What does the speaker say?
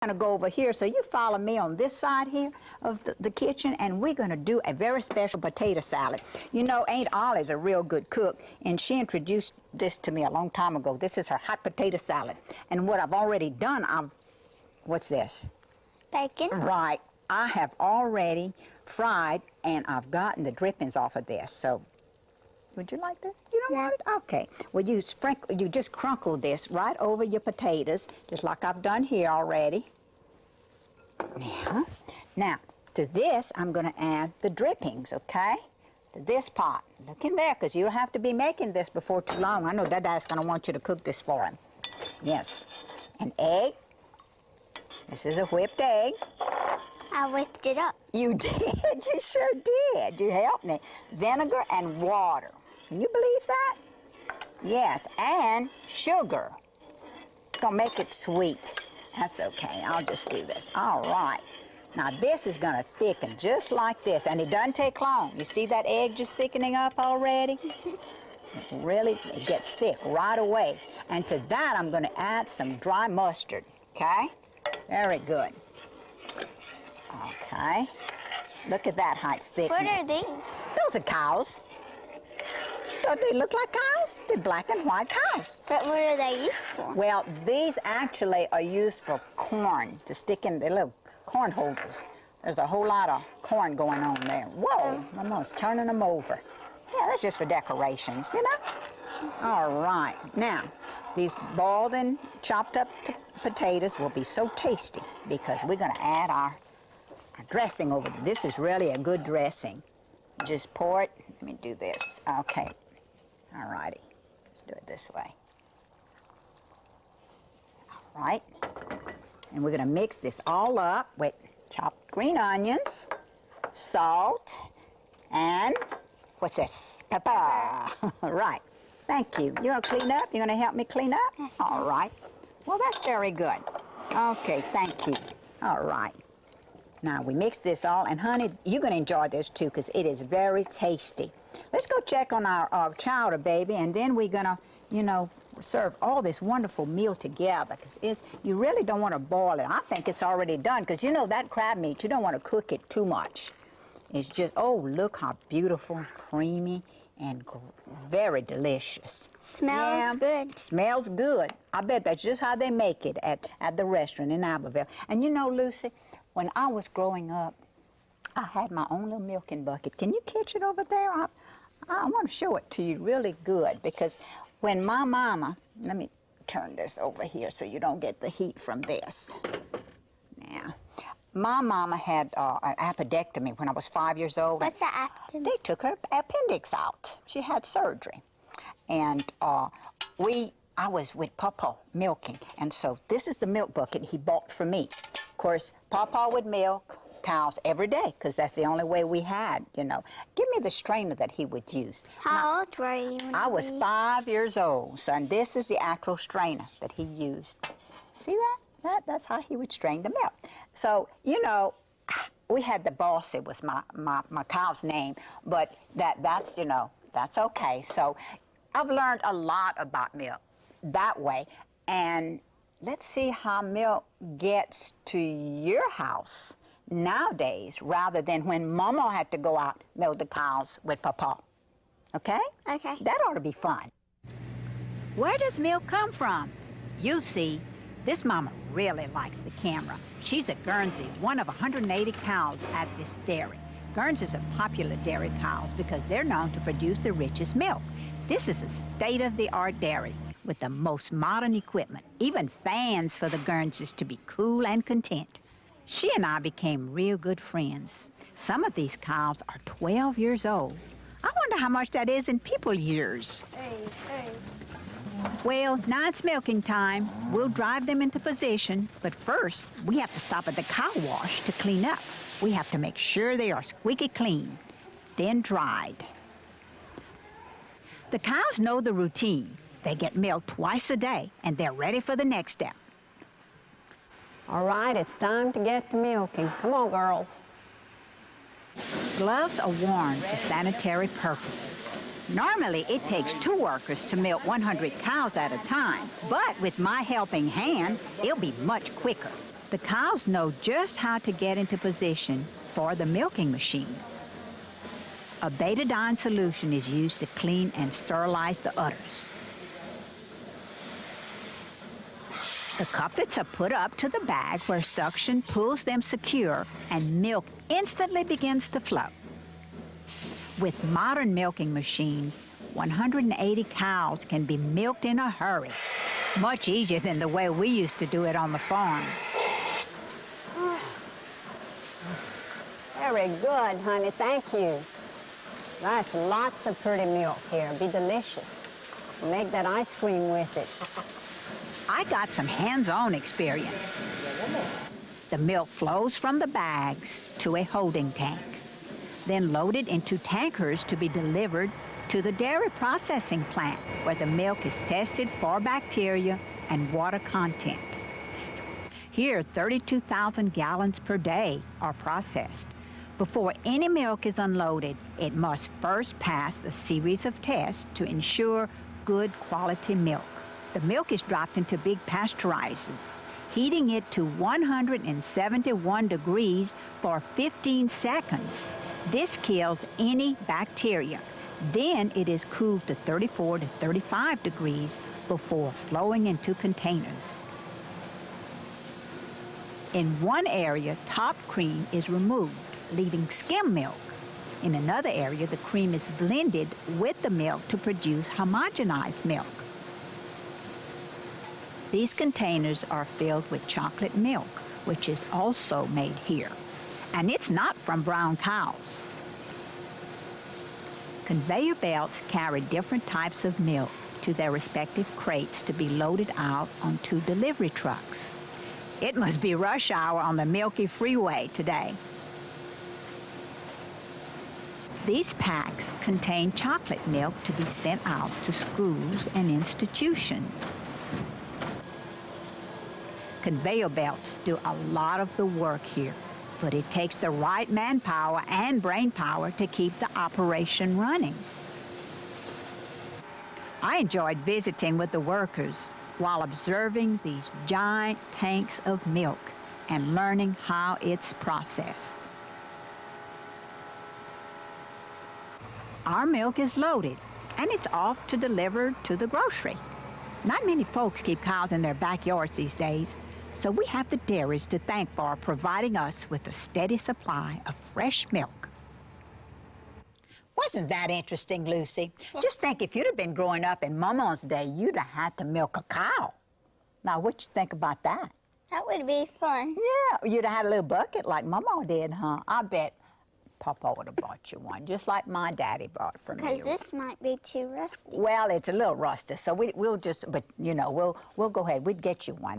Gonna go over here, so you follow me on this side here of the kitchen, and we're gonna do a very special potato salad. You know, Aunt Ollie's a real good cook, and she introduced this to me a long time ago. This is her hot potato salad, and what I've already done, what's this? Bacon. Right, I have already fried, and I've gotten the drippings off of this, so would you like that? You don't want it? Okay. Well, you just crunkle this right over your potatoes, just like I've done here already. Now, to this, I'm going to add the drippings, okay? To this pot. Look in there, because you'll have to be making this before too long. I know Dada's going to want you to cook this for him. Yes. An egg. This is a whipped egg. I whipped it up. You did. You sure did. You helped me. Vinegar and water. Can you believe that? Yes, and sugar. Gonna make it sweet. That's okay. I'll just do this. All right. Now this is gonna thicken just like this, and it doesn't take long. You see that egg just thickening up already? It gets thick right away. And to that, I'm gonna add some dry mustard. Okay? Very good. Okay. Look at that, how it's thickening. What are these? Those are cows. Don't they look like cows? They're black and white cows. But what are they used for? Well, these actually are used for corn, to stick in the little corn holders. There's a whole lot of corn going on there. Whoa, I'm almost turning them over. Yeah, that's just for decorations, you know? All right, now, these boiled and chopped up potatoes will be so tasty because we're gonna add our dressing over it. This is really a good dressing. Just pour it. Let me do this. Okay. All righty. Let's do it this way. All right. And we're going to mix this all up with chopped green onions, salt, and what's this? Pepper. All right. Thank you. You want to clean up? You going to help me clean up? Yes, all right. Well, that's very good. Okay. Thank you. All right. Now, we mix this all, and honey, you're going to enjoy this too because it is very tasty. Let's go check on our chowder, baby, and then we're going to, you know, serve all this wonderful meal together because you really don't want to boil it. I think it's already done because, you know, that crab meat, you don't want to cook it too much. It's just, oh, look how beautiful and creamy and very delicious. Smells good. Smells good. I bet that's just how they make it at the restaurant in Abbeville. And you know, Lucy, when I was growing up, I had my own little milking bucket. Can you catch it over there? I want to show it to you really good because when my mama, let me turn this over here so you don't get the heat from this. Now, my mama had an appendectomy when I was 5 years old. What's an appendectomy? They took her appendix out. She had surgery. And I was with Papa milking. And so this is the milk bucket he bought for me. Of course, Papa would milk cows every day because that's the only way we had, you know. Give me the strainer that he would use. How old were you when I was 5 years old, so and this is the actual strainer that he used. See that? That's how he would strain the milk. So, you know, we had the boss, it was my cow's name, but that's, you know, that's okay. So I've learned a lot about milk that way, and let's see how milk gets to your house nowadays rather than when Mama had to go out milk the cows with Papa. Okay? Okay. That ought to be fun. Where does milk come from? You see, this mama really likes the camera. She's at Guernsey, one of 180 cows at this dairy. Guernseys are popular dairy cows because they're known to produce the richest milk. This is a state-of-the-art dairy with the most modern equipment, even fans for the Guernseys to be cool and content. She and I became real good friends. Some of these cows are 12 years old. I wonder how much that is in people years. Hey. Well, now it's milking time. We'll drive them into position, but first, we have to stop at the cow wash to clean up. We have to make sure they are squeaky clean, then dried. The cows know the routine. They get milked twice a day, and they're ready for the next step. All right, it's time to get to milking. Come on, girls. Gloves are worn for sanitary purposes. Normally, it takes 2 workers to milk 100 cows at a time, but with my helping hand, it'll be much quicker. The cows know just how to get into position for the milking machine. A betadine solution is used to clean and sterilize the udders. The couplets are put up to the bag where suction pulls them secure and milk instantly begins to flow. With modern milking machines, 180 cows can be milked in a hurry, much easier than the way we used to do it on the farm. Very good, honey. Thank you. That's lots of pretty milk here. Be delicious. Make that ice cream with it. I got some hands-on experience. The milk flows from the bags to a holding tank, then loaded into tankers to be delivered to the dairy processing plant, where the milk is tested for bacteria and water content. Here, 32,000 gallons per day are processed. Before any milk is unloaded, it must first pass a series of tests to ensure good quality milk. The milk is dropped into big pasteurizers, heating it to 171 degrees for 15 seconds. This kills any bacteria. Then it is cooled to 34 to 35 degrees before flowing into containers. In one area, top cream is removed, leaving skim milk. In another area, the cream is blended with the milk to produce homogenized milk. These containers are filled with chocolate milk, which is also made here. And it's not from brown cows. Conveyor belts carry different types of milk to their respective crates to be loaded out onto delivery trucks. It must be rush hour on the Milky Freeway today. These packs contain chocolate milk to be sent out to schools and institutions. Conveyor belts do a lot of the work here, but it takes the right manpower and brain power to keep the operation running. I enjoyed visiting with the workers while observing these giant tanks of milk and learning how it's processed. Our milk is loaded, and it's off to deliver to the grocery. Not many folks keep cows in their backyards these days, so we have the dairies to thank for providing us with a steady supply of fresh milk. Wasn't that interesting, Lucy? Yeah. Just think, if you'd have been growing up in Mama's day, you'd have had to milk a cow. Now, what you think about that? That would be fun. Yeah, you'd have had a little bucket like Mama did, huh? I bet Papa would have bought you one, just like my daddy bought for me. Because this might be too rusty. Well, it's a little rusty, so we'll just, but you know, we'll go ahead. We'd get you one.